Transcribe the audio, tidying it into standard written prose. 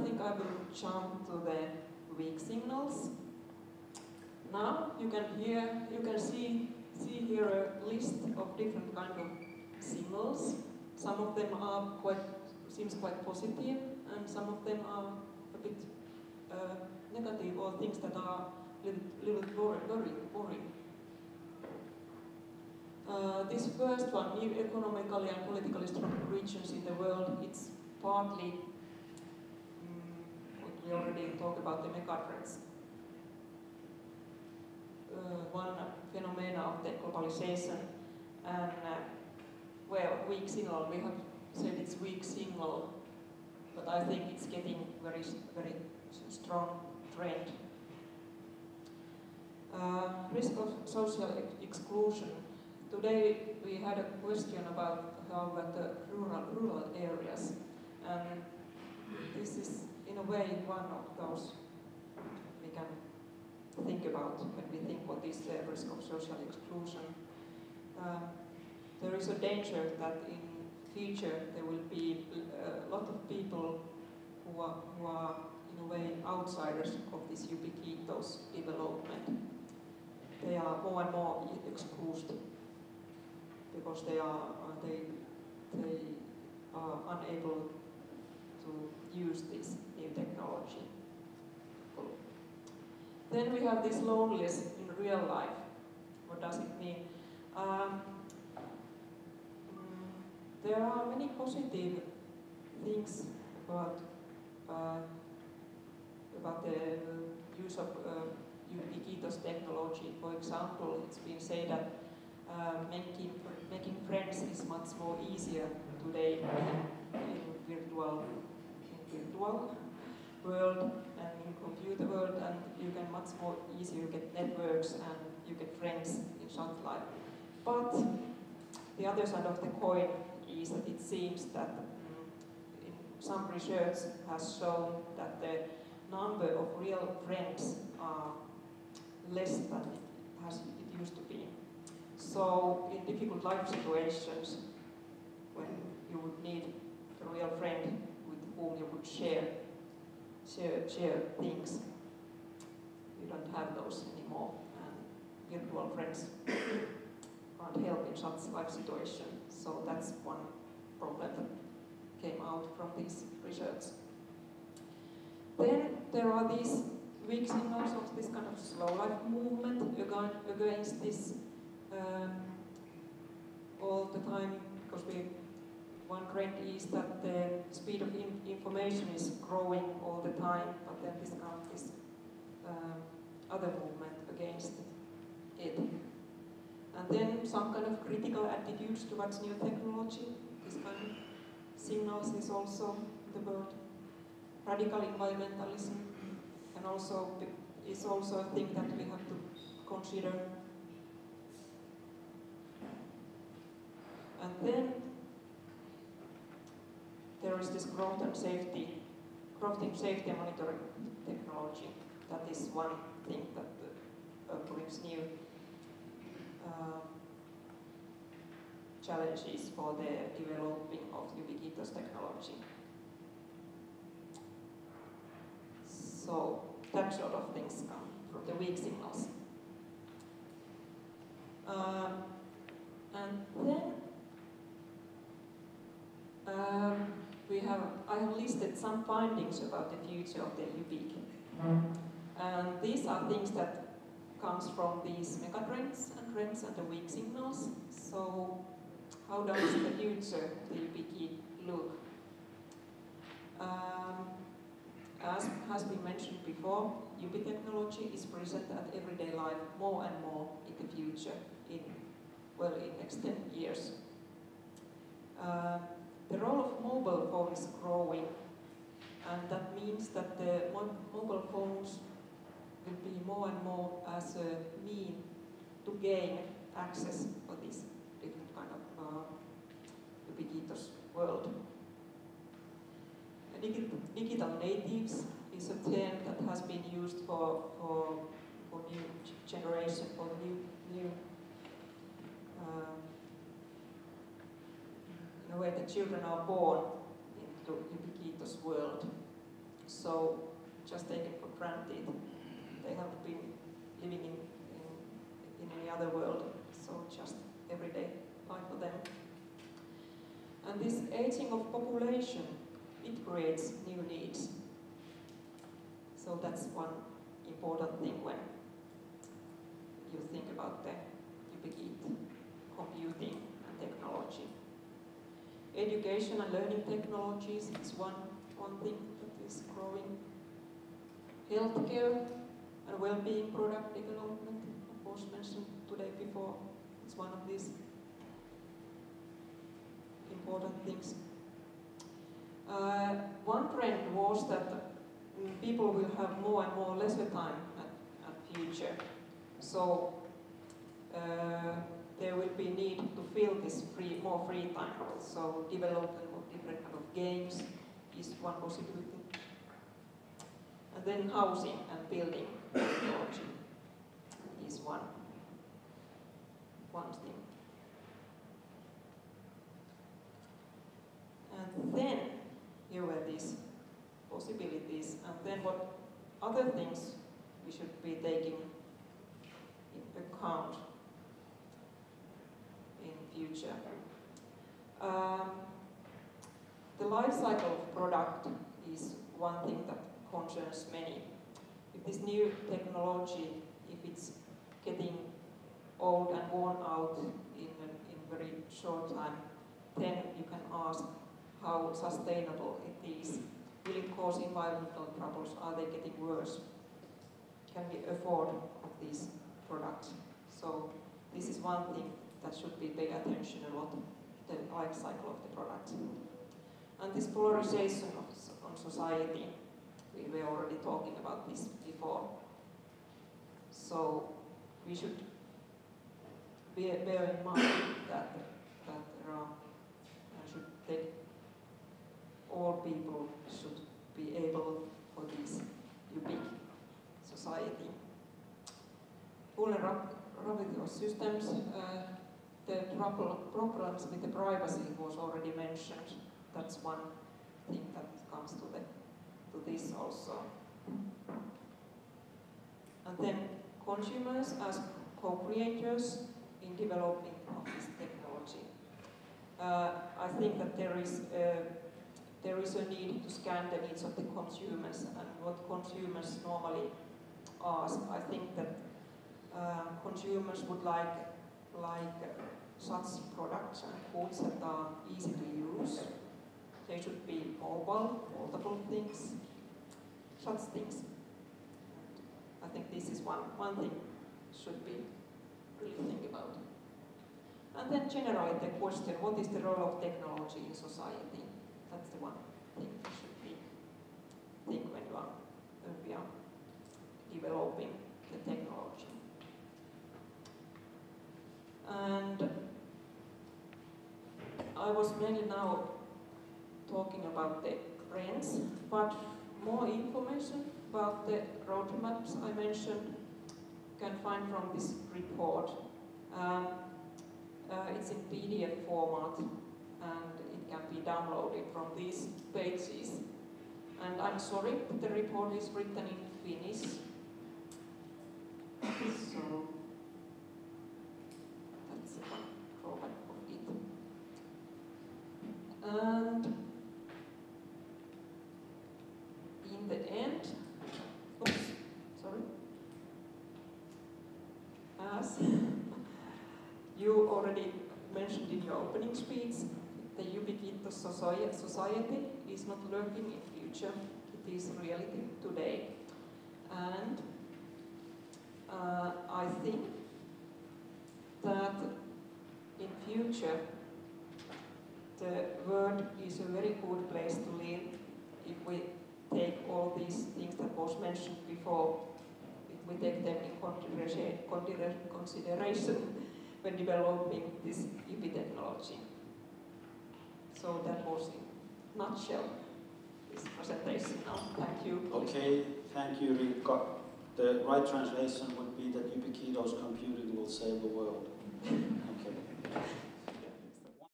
think I will jump to the weak signals. Now you can see here a list of different kind of signals. Some of them are seems quite positive, and some of them are a bit negative, or things that are a little worrying. This first one, new economically and politically strong regions in the world, it's partly what we already talked about, the megatrends. One phenomena of the globalization, and well, weak signal. We have said it's weak signal, but I think it's getting very strong trend. Risk of social exclusion. Today we had a question about how about the rural areas, and this is in a way one of those we can think about when we think what is the risk of social exclusion. There is a danger that in future there will be a lot of people who are in a way outsiders of this ubiquitous development. They are more and more excluded because they are unable to use this new technology. Then we have this loneliness in real life. What does it mean? There are many positive things about the use of ubiquitous technology. For example, it's been said that making friends is much more easier today in virtual world and in computer world, and you can much more easier get networks and you get friends in short life. But the other side of the coin is that it seems that in some research has shown that the number of real friends are less than it used to be. So in difficult life situations, when you would need a real friend with whom you would share things, you don't have those anymore, and virtual friends can't help in such life situation. So that's one problem that came out from this research. Then there are these weak signals of this kind of slow life movement against this all the time, because one trend is that the speed of information is growing all the time, but then this kind of this other movement against it. And then some kind of critical attitudes towards new technology. This kind of signals is also in the world. Radical environmentalism is also a thing that we have to consider. And then there is this growth in safety and monitoring technology. That is one thing that brings new challenges for the developing of ubiquitous technology. So that sort of things come from the weak signals. And then I have listed some findings about the future of the ubique. And these are things that comes from these megatrends and trends and the weak signals. So how does the future of the ubique look? As has been mentioned before, Ubi technology is present at everyday life more and more in the future, in next 10 years. The role of mobile phone is growing, and that means that the mobile phones will be more and more as a mean to gain access for this different kind of ubiquitous world. Digital natives is a term that has been used for new generation, for new in a way the children are born into ubiquitous world. so just take it for granted. They haven't been living in any other world, so just everyday life for them. And this aging of population, it creates new needs. So that's one important thing when you think about the ubiquitous computing and technology. Education and learning technologies is one thing that is growing. Healthcare and well-being product development, was mentioned today before, it's one of these important things. One trend was that people will have more and more leisure time at future. So there will be need to fill this more free time. So development of different kind of games is one possibility. And then housing and building technology is one thing. And then here were these possibilities, and then what other things we should be taking into account in future. The life cycle of product is one thing that concerns many. If this new technology, if it's getting old and worn out in very short time, then you can ask how sustainable it is. Will it cause environmental troubles? Are they getting worse? Can we afford these products? So this is one thing that should be paid attention a lot, the life cycle of the product. And this polarization on society, we were already talking about this before. So we should bear in mind that should take all people should be able for this ubiquitous society. Vulnerability of systems, the problems with the privacy was already mentioned. That's one thing that comes to this also. And then consumers as co-creators in developing of this technology. I think that there is a need to scan the needs of the consumers and what consumers normally ask. I think that consumers would like such products and foods that are easy to use. They should be mobile, multiple things, such things. I think this is one thing should be really think about. And then generally the question, what is the role of technology in society? That's the one thing we should think when we are developing the technology. And I was mainly now talking about the trends, but more information about the roadmaps I mentioned you can find from this report. It's in PDF format and it can be downloaded from these pages. And I'm sorry, the report is written in Finnish. So that's one drawback of it. And in the end, oops, sorry. As you already mentioned in your opening speech, the ubiquitous society is not lurking in future, it is reality today. And I think that in future the world is a very good place to live if we take all these things that was mentioned before, if we take them in consideration when developing this UBI technology. So that was in a nutshell this presentation now. Thank you. Okay, thank you, Riikka. The right translation would be that ubiquitous computing will save the world. Okay.